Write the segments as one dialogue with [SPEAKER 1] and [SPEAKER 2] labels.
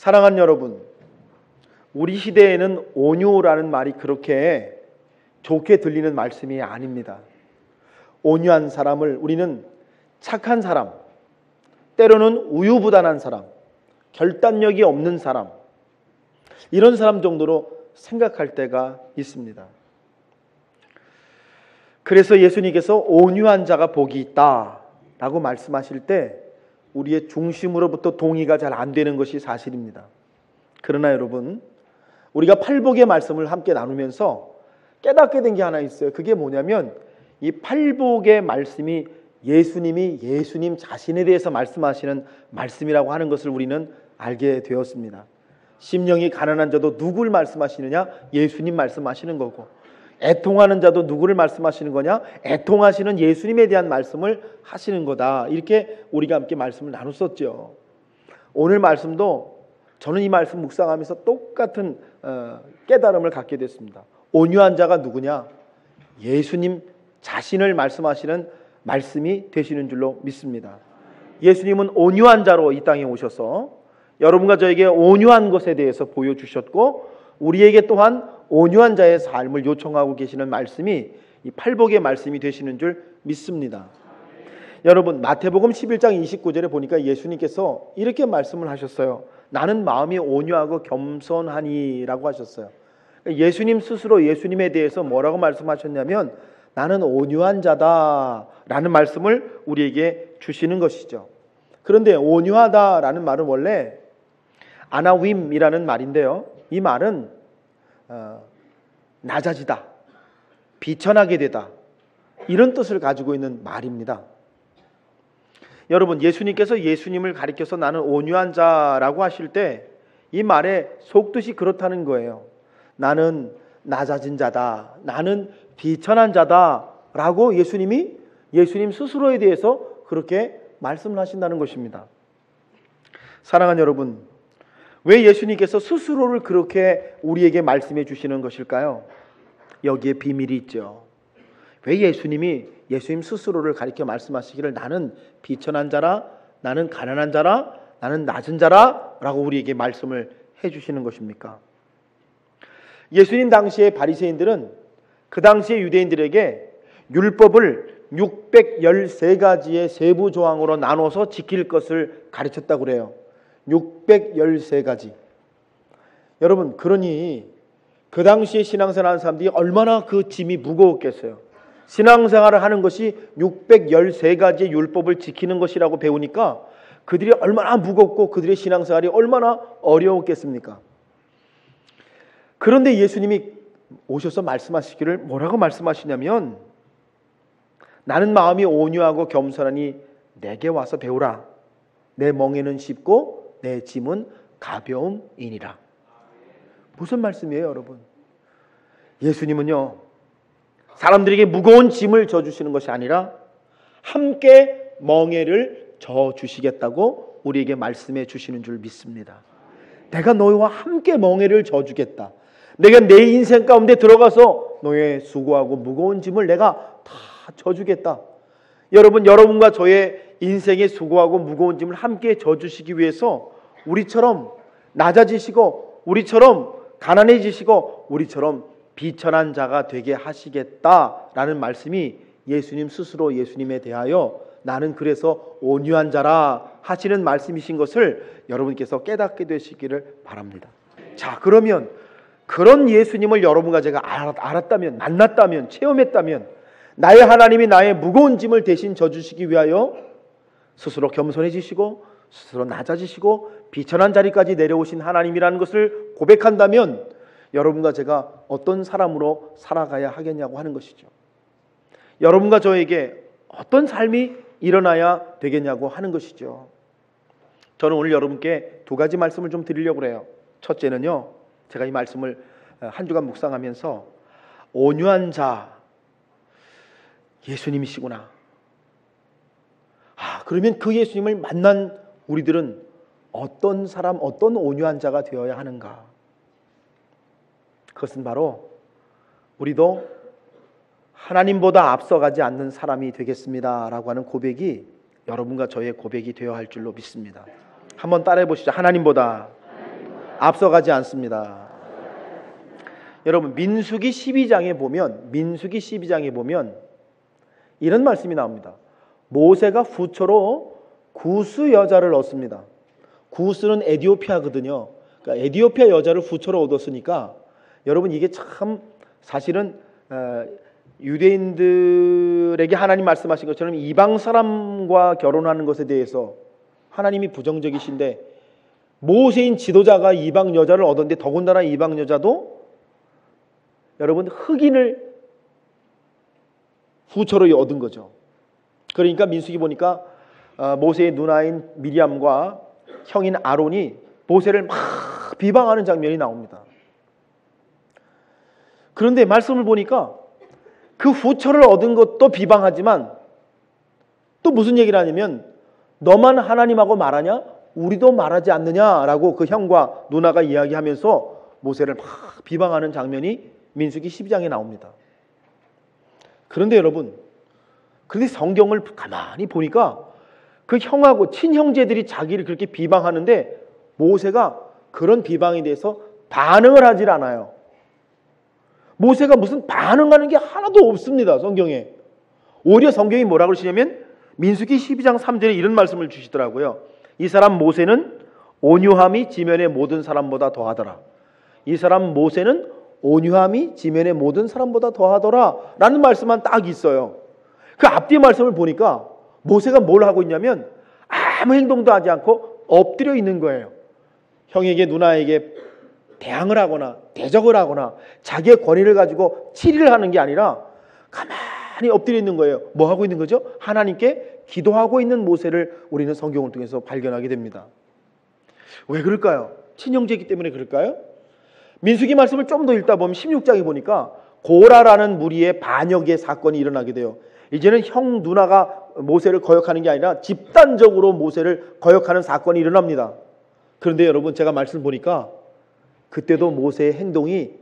[SPEAKER 1] 사랑하는 여러분, 우리 시대에는 온유라는 말이 그렇게 좋게 들리는 말씀이 아닙니다. 온유한 사람을 우리는 착한 사람, 때로는 우유부단한 사람, 결단력이 없는 사람, 이런 사람 정도로 생각할 때가 있습니다. 그래서 예수님께서 온유한 자가 복이 있다 라고 말씀하실 때 우리의 중심으로부터 동의가 잘 안 되는 것이 사실입니다. 그러나 여러분, 우리가 팔복의 말씀을 함께 나누면서 깨닫게 된 게 하나 있어요. 그게 뭐냐면 이 팔복의 말씀이 예수님이 예수님 자신에 대해서 말씀하시는 말씀이라고 하는 것을 우리는 알게 되었습니다. 심령이 가난한 자도 누구를 말씀하시느냐? 예수님 말씀하시는 거고, 애통하는 자도 누구를 말씀하시는 거냐? 애통하시는 예수님에 대한 말씀을 하시는 거다. 이렇게 우리가 함께 말씀을 나눴었죠. 오늘 말씀도 저는 이 말씀 묵상하면서 똑같은 깨달음을 갖게 됐습니다. 온유한 자가 누구냐? 예수님 자신을 말씀하시는 말씀이 되시는 줄로 믿습니다. 예수님은 온유한 자로 이 땅에 오셔서 여러분과 저에게 온유한 것에 대해서 보여주셨고, 우리에게 또한 온유한 자의 삶을 요청하고 계시는 말씀이 이 팔복의 말씀이 되시는 줄 믿습니다. 여러분, 마태복음 11장 29절에 보니까 예수님께서 이렇게 말씀을 하셨어요. 나는 마음이 온유하고 겸손하니 라고 하셨어요. 예수님 스스로 예수님에 대해서 뭐라고 말씀하셨냐면 나는 온유한 자다 라는 말씀을 우리에게 주시는 것이죠. 그런데 온유하다 라는 말은 원래 아나윈이라는 말인데요, 이 말은 낮아지다, 비천하게 되다, 이런 뜻을 가지고 있는 말입니다. 여러분, 예수님께서 예수님을 가리켜서 나는 온유한 자라고 하실 때 이 말의 속뜻이 그렇다는 거예요. 나는 낮아진 자다, 나는 비천한 자다 라고 예수님이 예수님 스스로에 대해서 그렇게 말씀을 하신다는 것입니다. 사랑하는 여러분, 왜 예수님께서 스스로를 그렇게 우리에게 말씀해 주시는 것일까요? 여기에 비밀이 있죠. 왜 예수님이 예수님 스스로를 가리켜 말씀하시기를 나는 비천한 자라, 나는 가난한 자라, 나는 낮은 자라 라고 우리에게 말씀을 해 주시는 것입니까? 예수님 당시의 바리새인들은 그 당시의 유대인들에게 율법을 613가지의 세부 조항으로 나눠서 지킬 것을 가르쳤다고 그래요. 613가지. 여러분, 그러니 그 당시에 신앙생활하는 사람들이 얼마나 그 짐이 무거웠겠어요. 신앙생활을 하는 것이 613가지의 율법을 지키는 것이라고 배우니까 그들이 얼마나 무겁고 그들의 신앙생활이 얼마나 어려웠겠습니까? 그런데 예수님이 오셔서 말씀하시기를 뭐라고 말씀하시냐면 나는 마음이 온유하고 겸손하니 내게 와서 배우라. 내 멍에는 쉽고 내 짐은 가벼움이니라. 무슨 말씀이에요, 여러분? 예수님은요, 사람들에게 무거운 짐을 져주시는 것이 아니라 함께 멍에를 져주시겠다고 우리에게 말씀해 주시는 줄 믿습니다. 내가 너희와 함께 멍에를 져주겠다. 내가 내 인생 가운데 들어가서 너의 수고하고 무거운 짐을 내가 다 져주겠다. 여러분과 저의 인생의 수고하고 무거운 짐을 함께 져주시기 위해서 우리처럼 낮아지시고 우리처럼 가난해지시고 우리처럼 비천한 자가 되게 하시겠다라는 말씀이 예수님 스스로 예수님에 대하여 나는 그래서 온유한 자라 하시는 말씀이신 것을 여러분께서 깨닫게 되시기를 바랍니다. 자, 그러면 그런 예수님을 여러분과 제가 알았다면, 만났다면, 체험했다면 나의 하나님이 나의 무거운 짐을 대신 져주시기 위하여 스스로 겸손해지시고 스스로 낮아지시고 비천한 자리까지 내려오신 하나님이라는 것을 고백한다면 여러분과 제가 어떤 사람으로 살아가야 하겠냐고 하는 것이죠. 여러분과 저에게 어떤 삶이 일어나야 되겠냐고 하는 것이죠. 저는 오늘 여러분께 두 가지 말씀을 좀 드리려고 해요. 첫째는요, 제가 이 말씀을 한 주간 묵상하면서 온유한 자 예수님이시구나. 그러면 그 예수님을 만난 우리들은 어떤 사람, 어떤 온유한 자가 되어야 하는가? 그것은 바로 우리도 하나님보다 앞서가지 않는 사람이 되겠습니다 라고 하는 고백이 여러분과 저의 고백이 되어야 할 줄로 믿습니다. 한번 따라해 보시죠. 하나님보다 앞서가지 않습니다. 여러분, 민수기 12장에 보면 이런 말씀이 나옵니다. 모세가 후처로 구스 여자를 얻습니다. 구스는 에디오피아거든요. 그러니까 에디오피아 여자를 후처로 얻었으니까 여러분, 이게 참 사실은 유대인들에게 하나님 말씀하신 것처럼 이방 사람과 결혼하는 것에 대해서 하나님이 부정적이신데, 모세인 지도자가 이방 여자를 얻었는데, 더군다나 이방 여자도 여러분 흑인을 후처로 얻은 거죠. 그러니까 민수기 보니까 모세의 누나인 미리암과 형인 아론이 모세를 막 비방하는 장면이 나옵니다. 그런데 말씀을 보니까 그 후처를 얻은 것도 비방하지만 또 무슨 얘기를 하냐면, 너만 하나님하고 말하냐? 우리도 말하지 않느냐라고 그 형과 누나가 이야기하면서 모세를 막 비방하는 장면이 민수기 12장에 나옵니다. 그런데 여러분, 그런데 성경을 가만히 보니까 그 형하고 친형제들이 자기를 그렇게 비방하는데 모세가 그런 비방에 대해서 반응을 하질 않아요. 모세가 무슨 반응하는 게 하나도 없습니다, 성경에. 오히려 성경이 뭐라고 그러시냐면 민수기 12장 3절에 이런 말씀을 주시더라고요. 이 사람 모세는 온유함이 지면의 모든 사람보다 더하더라. 이 사람 모세는 온유함이 지면의 모든 사람보다 더하더라 라는 말씀만 딱 있어요. 그 앞뒤의 말씀을 보니까 모세가 뭘 하고 있냐면 아무 행동도 하지 않고 엎드려 있는 거예요. 형에게 누나에게 대항을 하거나 대적을 하거나 자기의 권위를 가지고 치리를 하는 게 아니라 가만히 엎드려 있는 거예요. 뭐 하고 있는 거죠? 하나님께 기도하고 있는 모세를 우리는 성경을 통해서 발견하게 됩니다. 왜 그럴까요? 친형제이기 때문에 그럴까요? 민수기 말씀을 좀 더 읽다 보면 16장에 보니까 고라라는 무리의 반역의 사건이 일어나게 돼요. 이제는 형 누나가 모세를 거역하는 게 아니라 집단적으로 모세를 거역하는 사건이 일어납니다. 그런데 여러분, 제가 말씀을 보니까 그때도 모세의 행동이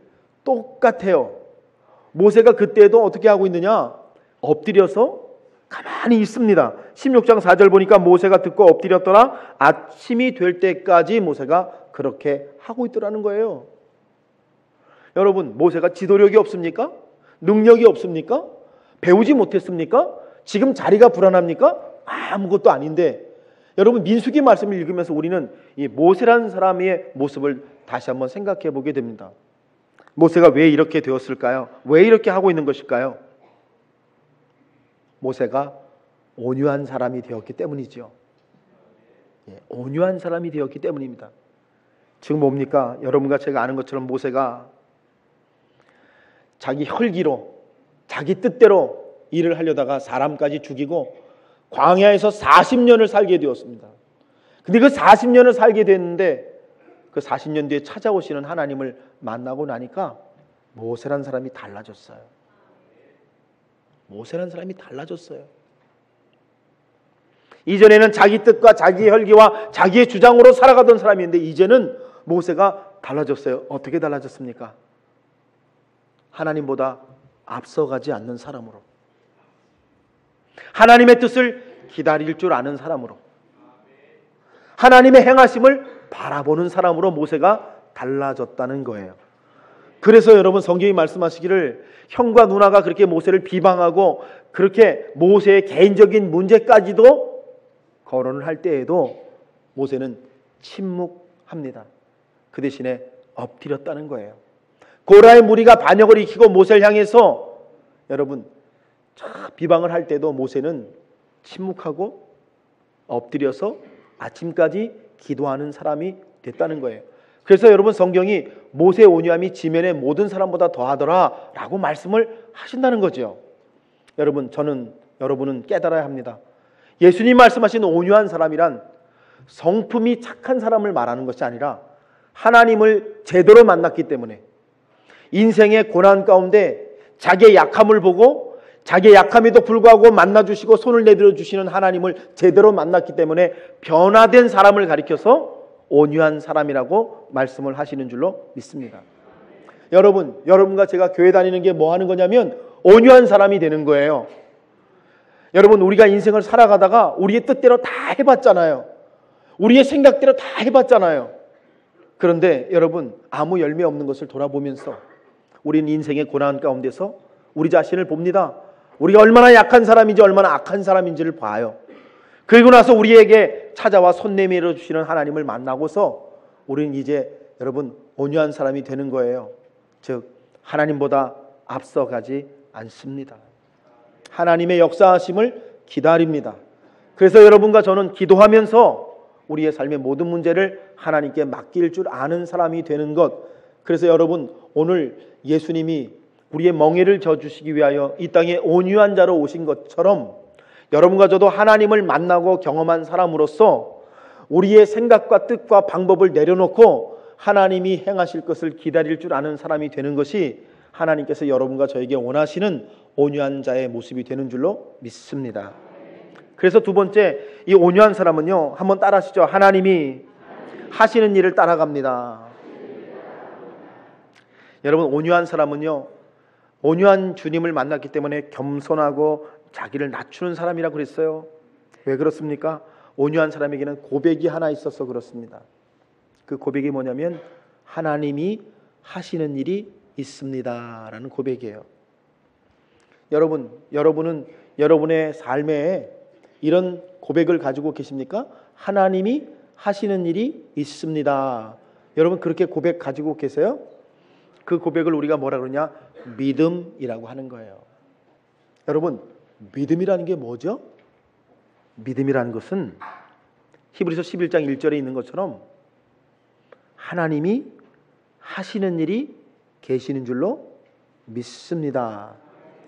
[SPEAKER 1] 똑같아요. 모세가 그때도 어떻게 하고 있느냐? 엎드려서 가만히 있습니다. 16장 4절 보니까 모세가 듣고 엎드렸더라. 아침이 될 때까지 모세가 그렇게 하고 있더라는 거예요. 여러분, 모세가 지도력이 없습니까? 능력이 없습니까? 배우지 못했습니까? 지금 자리가 불안합니까? 아무것도 아닌데, 여러분, 민수기 말씀을 읽으면서 우리는 이 모세라는 사람의 모습을 다시 한번 생각해 보게 됩니다. 모세가 왜 이렇게 되었을까요? 왜 이렇게 하고 있는 것일까요? 모세가 온유한 사람이 되었기 때문이죠. 온유한 사람이 되었기 때문입니다. 지금 뭡니까? 여러분과 제가 아는 것처럼 모세가 자기 혈기로, 자기 뜻대로 일을 하려다가 사람까지 죽이고 광야에서 40년을 살게 되었습니다. 근데 그 40년을 살게 됐는데 그 40년 뒤에 찾아오시는 하나님을 만나고 나니까 모세란 사람이 달라졌어요. 모세란 사람이 달라졌어요. 이전에는 자기 뜻과 자기의 혈기와 자기의 주장으로 살아가던 사람인데 이제는 모세가 달라졌어요. 어떻게 달라졌습니까? 하나님보다 앞서가지 않는 사람으로, 하나님의 뜻을 기다릴 줄 아는 사람으로, 하나님의 행하심을 바라보는 사람으로 모세가 달라졌다는 거예요. 그래서 여러분, 성경이 말씀하시기를 형과 누나가 그렇게 모세를 비방하고 그렇게 모세의 개인적인 문제까지도 거론을 할 때에도 모세는 침묵합니다. 그 대신에 엎드렸다는 거예요. 고라의 무리가 반역을 일으키고 모세를 향해서 여러분 비방을 할 때도 모세는 침묵하고 엎드려서 아침까지 기도하는 사람이 됐다는 거예요. 그래서 여러분, 성경이 모세의 온유함이 지면의 모든 사람보다 더하더라 라고 말씀을 하신다는 거죠. 여러분은 깨달아야 합니다. 예수님 말씀하신 온유한 사람이란 성품이 착한 사람을 말하는 것이 아니라 하나님을 제대로 만났기 때문에 인생의 고난 가운데 자기의 약함을 보고 자기의 약함에도 불구하고 만나주시고 손을 내밀어 주시는 하나님을 제대로 만났기 때문에 변화된 사람을 가리켜서 온유한 사람이라고 말씀을 하시는 줄로 믿습니다. 여러분과 제가 교회 다니는 게 뭐 하는 거냐면 온유한 사람이 되는 거예요. 여러분, 우리가 인생을 살아가다가 우리의 뜻대로 다 해봤잖아요. 우리의 생각대로 다 해봤잖아요. 그런데 여러분, 아무 열매 없는 것을 돌아보면서 우리는 인생의 고난 가운데서 우리 자신을 봅니다. 우리가 얼마나 약한 사람인지 얼마나 악한 사람인지를 봐요. 그리고 나서 우리에게 찾아와 손 내밀어 주시는 하나님을 만나고서 우리는 이제 여러분 온유한 사람이 되는 거예요. 즉 하나님보다 앞서가지 않습니다. 하나님의 역사하심을 기다립니다. 그래서 여러분과 저는 기도하면서 우리의 삶의 모든 문제를 하나님께 맡길 줄 아는 사람이 되는 것. 그래서 여러분, 오늘 예수님이 우리의 멍에를 져주시기 위하여 이 땅에 온유한 자로 오신 것처럼 여러분과 저도 하나님을 만나고 경험한 사람으로서 우리의 생각과 뜻과 방법을 내려놓고 하나님이 행하실 것을 기다릴 줄 아는 사람이 되는 것이 하나님께서 여러분과 저에게 원하시는 온유한 자의 모습이 되는 줄로 믿습니다. 그래서 두 번째, 이 온유한 사람은요, 한번 따라하시죠. 하나님이 하시는 일을 따라갑니다. 여러분, 온유한 사람은요, 온유한 주님을 만났기 때문에 겸손하고 자기를 낮추는 사람이라고 그랬어요. 왜 그렇습니까? 온유한 사람에게는 고백이 하나 있어서 그렇습니다. 그 고백이 뭐냐면 하나님이 하시는 일이 있습니다 라는 고백이에요. 여러분은 여러분의 삶에 이런 고백을 가지고 계십니까? 하나님이 하시는 일이 있습니다. 여러분 그렇게 고백 가지고 계세요? 그 고백을 우리가 뭐라 그러냐? 믿음이라고 하는 거예요. 여러분, 믿음이라는 게 뭐죠? 믿음이라는 것은 히브리서 11장 1절에 있는 것처럼 하나님이 하시는 일이 계시는 줄로 믿습니다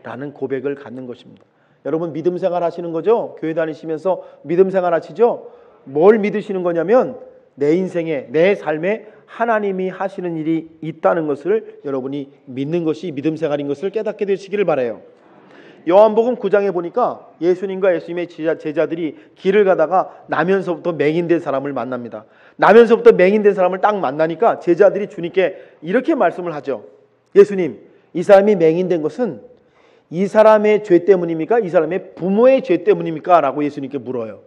[SPEAKER 1] 라는 고백을 갖는 것입니다. 여러분 믿음 생활 하시는 거죠? 교회 다니시면서 믿음 생활 하시죠? 뭘 믿으시는 거냐면 내 인생에, 내 삶에 하나님이 하시는 일이 있다는 것을 여러분이 믿는 것이 믿음 생활인 것을 깨닫게 되시기를 바라요. 요한복음 9장에 보니까 예수님과 예수님의 제자들이 길을 가다가 나면서부터 맹인된 사람을 만납니다. 나면서부터 맹인된 사람을 딱 만나니까 제자들이 주님께 이렇게 말씀을 하죠. 예수님, 이 사람이 맹인된 것은 이 사람의 죄 때문입니까? 이 사람의 부모의 죄 때문입니까? 라고 예수님께 물어요.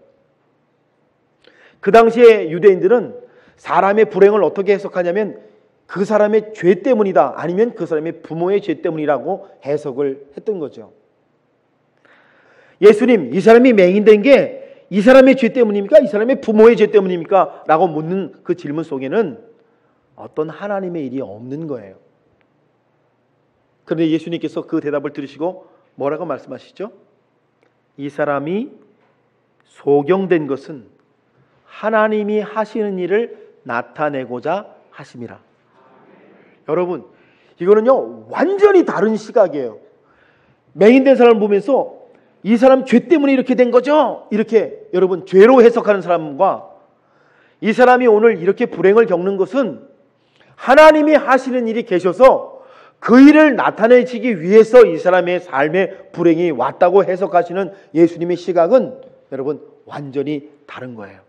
[SPEAKER 1] 그 당시에 유대인들은 사람의 불행을 어떻게 해석하냐면 그 사람의 죄 때문이다, 아니면 그 사람의 부모의 죄 때문이라고 해석을 했던 거죠. 예수님, 이 사람이 맹인된 게 이 사람의 죄 때문입니까? 이 사람의 부모의 죄 때문입니까? 라고 묻는 그 질문 속에는 어떤 하나님의 일이 없는 거예요. 그런데 예수님께서 그 대답을 들으시고 뭐라고 말씀하시죠? 이 사람이 소경된 것은 하나님이 하시는 일을 나타내고자 하심이라. 여러분, 이거는요 완전히 다른 시각이에요. 맹인된 사람을 보면서 이 사람 죄 때문에 이렇게 된 거죠? 이렇게 여러분 죄로 해석하는 사람과 이 사람이 오늘 이렇게 불행을 겪는 것은 하나님이 하시는 일이 계셔서 그 일을 나타내시기 위해서 이 사람의 삶에 불행이 왔다고 해석하시는 예수님의 시각은 여러분 완전히 다른 거예요.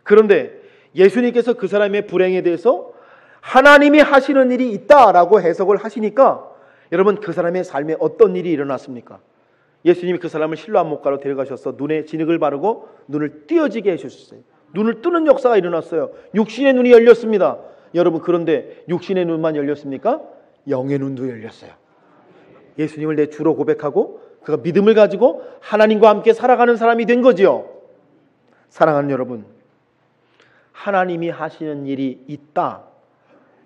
[SPEAKER 1] 그런데 예수님께서 그 사람의 불행에 대해서 하나님이 하시는 일이 있다라고 해석을 하시니까 여러분 그 사람의 삶에 어떤 일이 일어났습니까? 예수님이 그 사람을 실로암 목가로 데려가셔서 눈에 진흙을 바르고 눈을 띄어지게 해주셨어요. 눈을 뜨는 역사가 일어났어요. 육신의 눈이 열렸습니다. 여러분, 그런데 육신의 눈만 열렸습니까? 영의 눈도 열렸어요. 예수님을 내 주로 고백하고 그가 믿음을 가지고 하나님과 함께 살아가는 사람이 된 거지요. 사랑하는 여러분, 하나님이 하시는 일이 있다,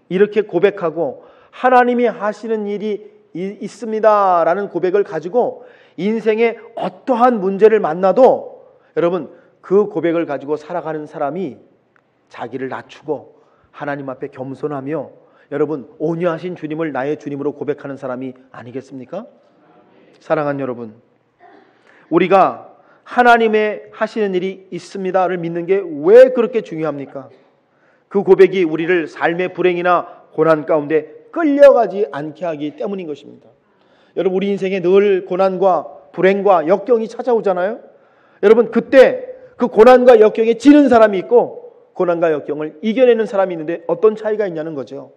[SPEAKER 1] 이렇게 고백하고 하나님이 하시는 일이 있습니다 라는 고백을 가지고 인생의 어떠한 문제를 만나도 여러분 그 고백을 가지고 살아가는 사람이 자기를 낮추고 하나님 앞에 겸손하며 여러분 온유하신 주님을 나의 주님으로 고백하는 사람이 아니겠습니까? 사랑하는 여러분, 우리가 하나님의 하시는 일이 있습니다를 믿는 게 왜 그렇게 중요합니까? 그 고백이 우리를 삶의 불행이나 고난 가운데 끌려가지 않게 하기 때문인 것입니다. 여러분, 우리 인생에 늘 고난과 불행과 역경이 찾아오잖아요. 여러분, 그때 그 고난과 역경에 지는 사람이 있고 고난과 역경을 이겨내는 사람이 있는데 어떤 차이가 있냐는 거죠.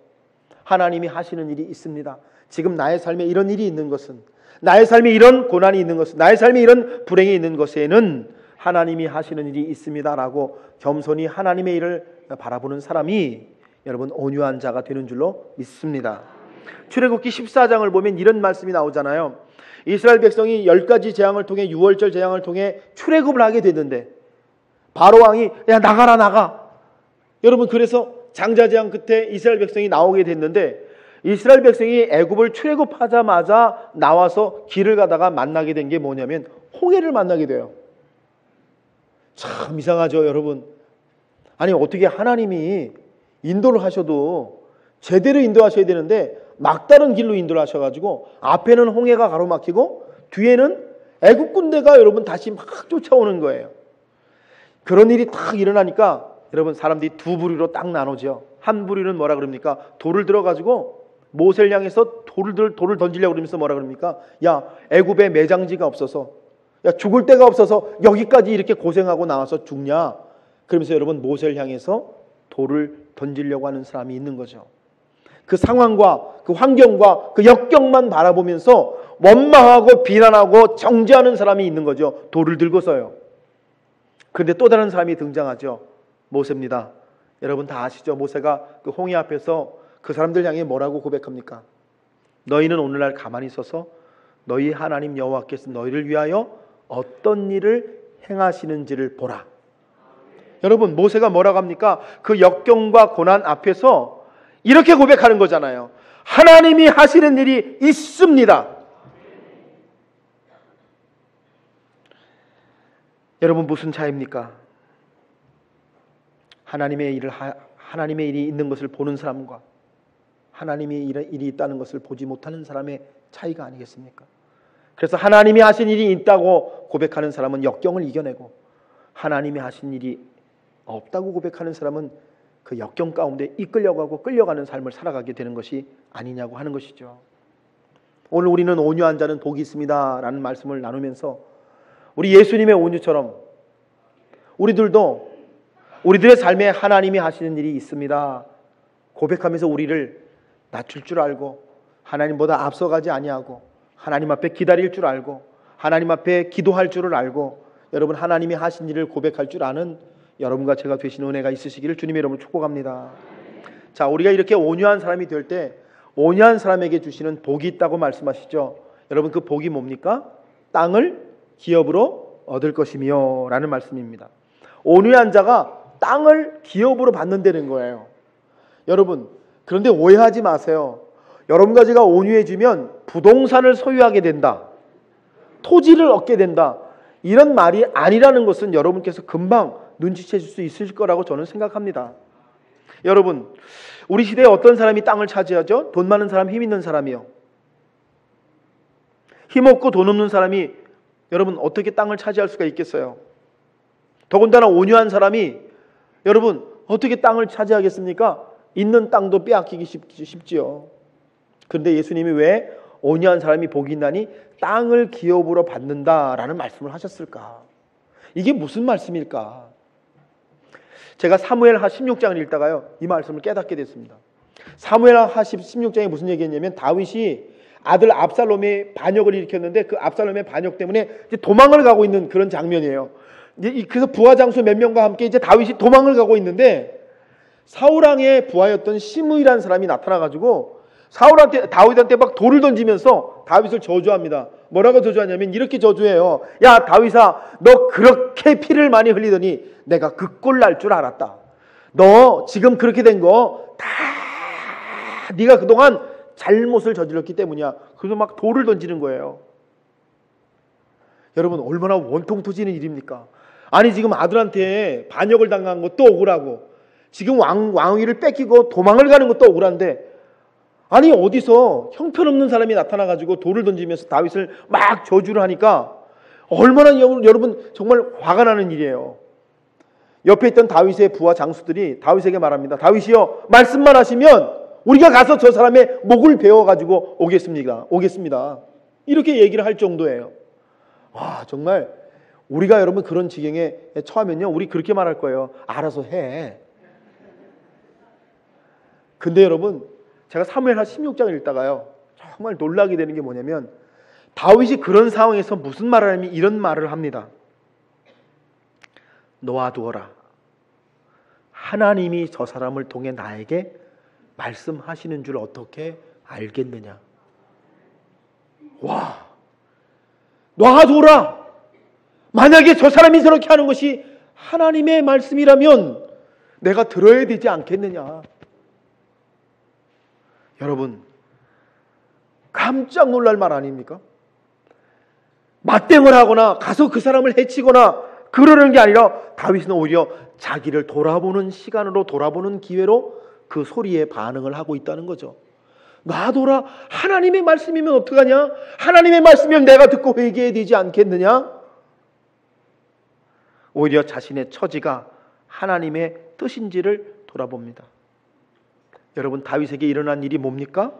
[SPEAKER 1] 하나님이 하시는 일이 있습니다. 지금 나의 삶에 이런 일이 있는 것은, 나의 삶에 이런 고난이 있는 것은, 나의 삶에 이런 불행이 있는 것에는 하나님이 하시는 일이 있습니다라고 겸손히 하나님의 일을 바라보는 사람이 여러분 온유한 자가 되는 줄로 믿습니다. 출애굽기 14장을 보면 이런 말씀이 나오잖아요. 이스라엘 백성이 10가지 재앙을 통해, 유월절 재앙을 통해 출애굽을 하게 됐는데 바로 왕이 야 나가라 나가. 여러분 그래서 장자재앙 끝에 이스라엘 백성이 나오게 됐는데 이스라엘 백성이 애굽을 출애굽하자마자 나와서 길을 가다가 만나게 된 게 뭐냐면 홍해를 만나게 돼요. 참 이상하죠 여러분. 아니 어떻게 하나님이 인도를 하셔도 제대로 인도하셔야 되는데 막다른 길로 인도를 하셔가지고 앞에는 홍해가 가로막히고 뒤에는 애굽 군대가 여러분 다시 막 쫓아오는 거예요. 그런 일이 딱 일어나니까 여러분 사람들이 두 부류로 딱 나누죠. 한 부류는 뭐라 그럽니까? 돌을 들어가지고 모세를 향해서 돌을 던지려고 그러면서 뭐라 그럽니까? 야 애굽에 매장지가 없어서, 야 죽을 데가 없어서 여기까지 이렇게 고생하고 나와서 죽냐? 그러면서 여러분 모세를 향해서 돌을 던지려고 하는 사람이 있는 거죠. 그 상황과 그 환경과 그 역경만 바라보면서 원망하고 비난하고 정죄하는 사람이 있는 거죠. 돌을 들고서요. 그런데 또 다른 사람이 등장하죠. 모세입니다. 여러분 다 아시죠? 모세가 그 홍해 앞에서 그 사람들 향해 뭐라고 고백합니까? 너희는 오늘날 가만히 있어서 너희 하나님 여호와께서 너희를 위하여 어떤 일을 행하시는지를 보라. 여러분 모세가 뭐라고 합니까? 그 역경과 고난 앞에서 이렇게 고백하는 거잖아요. 하나님이 하시는 일이 있습니다. 여러분 무슨 차이입니까? 하나님의 일이 있는 것을 보는 사람과 하나님의 일이 있다는 것을 보지 못하는 사람의 차이가 아니겠습니까? 그래서 하나님이 하신 일이 있다고 고백하는 사람은 역경을 이겨내고 하나님이 하신 일이 없다고 고백하는 사람은 그 역경 가운데 이끌려가고 끌려가는 삶을 살아가게 되는 것이 아니냐고 하는 것이죠. 오늘 우리는 온유한 자는 복이 있습니다 라는 말씀을 나누면서 우리 예수님의 온유처럼 우리들도 우리들의 삶에 하나님이 하시는 일이 있습니다 고백하면서 우리를 낮출 줄 알고 하나님보다 앞서가지 아니하고 하나님 앞에 기다릴 줄 알고 하나님 앞에 기도할 줄을 알고 여러분 하나님이 하신 일을 고백할 줄 아는 여러분과 제가 되시는 은혜가 있으시기를 주님의 이름으로 축복합니다. 자, 우리가 이렇게 온유한 사람이 될 때 온유한 사람에게 주시는 복이 있다고 말씀하시죠. 여러분 그 복이 뭡니까? 땅을 기업으로 얻을 것이며 라는 말씀입니다. 온유한 자가 땅을 기업으로 받는다는 거예요. 여러분 그런데 오해하지 마세요. 여러분과 제가 온유해지면 부동산을 소유하게 된다, 토지를 얻게 된다, 이런 말이 아니라는 것은 여러분께서 금방 눈치채실 수 있을 거라고 저는 생각합니다. 여러분 우리 시대에 어떤 사람이 땅을 차지하죠? 돈 많은 사람, 힘 있는 사람이요. 힘없고 돈 없는 사람이 여러분 어떻게 땅을 차지할 수가 있겠어요? 더군다나 온유한 사람이 여러분 어떻게 땅을 차지하겠습니까? 있는 땅도 빼앗기기 쉽지요. 그런데 예수님이 왜 온유한 사람이 복이 있나니 땅을 기업으로 받는다라는 말씀을 하셨을까? 이게 무슨 말씀일까? 제가 사무엘하 16장을 읽다가요 이 말씀을 깨닫게 됐습니다. 사무엘하 16장에 무슨 얘기했냐면 다윗이 아들 압살롬의 반역을 일으켰는데 그 압살롬의 반역 때문에 이제 도망을 가고 있는 그런 장면이에요. 그래서 부하 장수 몇 명과 함께 이제 다윗이 도망을 가고 있는데 사울왕의 부하였던 시므이라는 사람이 나타나가지고 다윗한테 막 돌을 던지면서 다윗을 저주합니다. 뭐라고 저주하냐면 이렇게 저주해요. 야 다윗아, 너 그렇게 피를 많이 흘리더니 내가 그 꼴 날 줄 알았다. 너 지금 그렇게 된 거 다 네가 그동안 잘못을 저질렀기 때문이야. 그래서 막 돌을 던지는 거예요. 여러분 얼마나 원통 터지는 일입니까? 아니 지금 아들한테 반역을 당한 것도 억울하고 지금 왕위를 뺏기고 도망을 가는 것도 억울한데 아니 어디서 형편없는 사람이 나타나가지고 돌을 던지면서 다윗을 막 저주를 하니까 얼마나 여러분 정말 화가 나는 일이에요. 옆에 있던 다윗의 부하 장수들이 다윗에게 말합니다. 다윗이여 말씀만 하시면 우리가 가서 저 사람의 목을 베어가지고 오겠습니다. 이렇게 얘기를 할 정도예요. 와 정말 우리가 여러분 그런 지경에 처하면요 우리 그렇게 말할 거예요. 알아서 해. 근데 여러분 제가 사무엘하 16장을 읽다가요 정말 놀라게 되는 게 뭐냐면 다윗이 그런 상황에서 무슨 말을 하냐면 이런 말을 합니다. 놓아두어라. 하나님이 저 사람을 통해 나에게 말씀하시는 줄 어떻게 알겠느냐. 와, 놔두어라. 만약에 저 사람이 저렇게 하는 것이 하나님의 말씀이라면 내가 들어야 되지 않겠느냐. 여러분, 깜짝 놀랄 말 아닙니까? 맞대응을 하거나 가서 그 사람을 해치거나 그러는 게 아니라 다윗은 오히려 자기를 돌아보는 시간으로, 돌아보는 기회로 그 소리에 반응을 하고 있다는 거죠. 놔둬라. 하나님의 말씀이면 어떡하냐? 하나님의 말씀이면 내가 듣고 회개해야 되지 않겠느냐? 오히려 자신의 처지가 하나님의 뜻인지를 돌아봅니다. 여러분, 다윗에게 일어난 일이 뭡니까?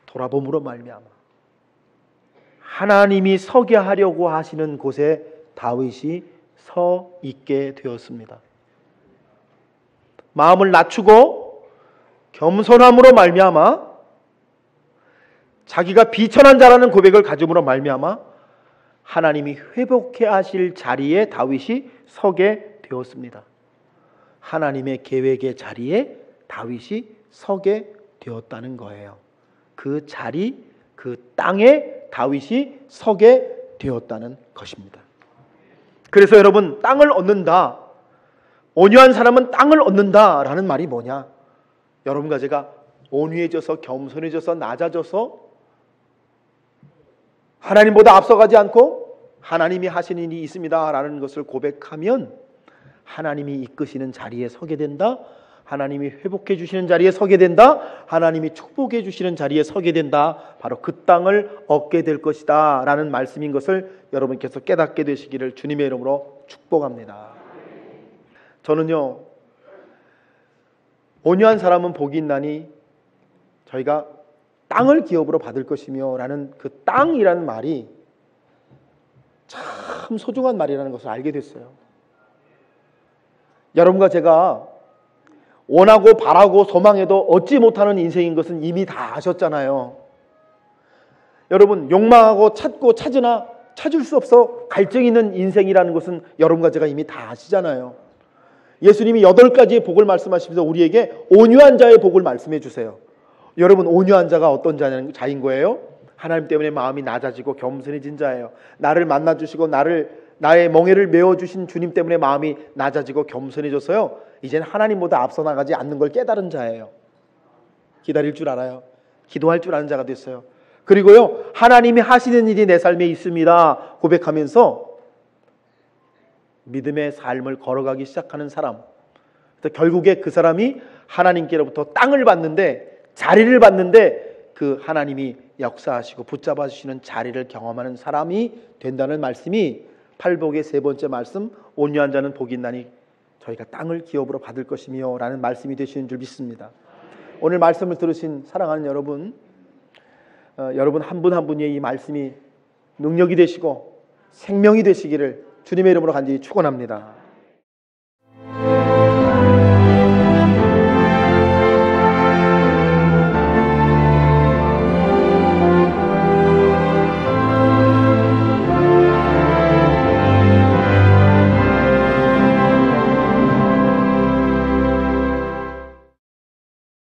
[SPEAKER 1] 돌아봄으로 말미암아 하나님이 서게 하려고 하시는 곳에 다윗이 서 있게 되었습니다. 마음을 낮추고 겸손함으로 말미암아 자기가 비천한 자라는 고백을 가짐으로 말미암아 하나님이 회복해 하실 자리에 다윗이 서게 되었습니다. 하나님의 계획의 자리에 다윗이 서게 되었다는 거예요. 그 자리, 그 땅에 다윗이 서게 되었다는 것입니다. 그래서 여러분, 땅을 얻는다, 온유한 사람은 땅을 얻는다라는 말이 뭐냐? 여러분과 제가 온유해져서 겸손해져서 낮아져서 하나님보다 앞서가지 않고 하나님이 하시는 일이 있습니다라는 것을 고백하면 하나님이 이끄시는 자리에 서게 된다. 하나님이 회복해 주시는 자리에 서게 된다. 하나님이 축복해 주시는 자리에 서게 된다. 바로 그 땅을 얻게 될 것이다 라는 말씀인 것을 여러분께서 깨닫게 되시기를 주님의 이름으로 축복합니다. 저는요, 온유한 사람은 복이 있나니 저희가 땅을 기업으로 받을 것이며 라는 그 땅이라는 말이 참 소중한 말이라는 것을 알게 됐어요. 여러분과 제가 원하고 바라고 소망해도 얻지 못하는 인생인 것은 이미 다 아셨잖아요. 여러분, 욕망하고 찾고 찾으나 찾을 수 없어 갈증 있는 인생이라는 것은 여러분과 제가 이미 다 아시잖아요. 예수님이 8가지의 복을 말씀하시면서 우리에게 온유한 자의 복을 말씀해 주세요. 여러분, 온유한 자가 어떤 자인 거예요? 하나님 때문에 마음이 낮아지고 겸손해진 자예요. 나를 만나주시고 나의 멍에를 메워주신 주님 때문에 마음이 낮아지고 겸손해져서요, 이제는 하나님보다 앞서 나가지 않는 걸 깨달은 자예요. 기다릴 줄 알아요. 기도할 줄 아는 자가 됐어요. 그리고요, 하나님이 하시는 일이 내 삶에 있습니다 고백하면서 믿음의 삶을 걸어가기 시작하는 사람. 결국에 그 사람이 하나님께로부터 땅을 받는데, 자리를 받는데 그 하나님이 역사하시고 붙잡아 주시는 자리를 경험하는 사람이 된다는 말씀이 팔복의 세 번째 말씀, 온유한 자는 복이 있나니 저희가 땅을 기업으로 받을 것이며 라는 말씀이 되시는 줄 믿습니다. 오늘 말씀을 들으신 사랑하는 여러분, 여러분 한 분 한 분의 이 말씀이 능력이 되시고 생명이 되시기를 주님의 이름으로 간절히 축원합니다.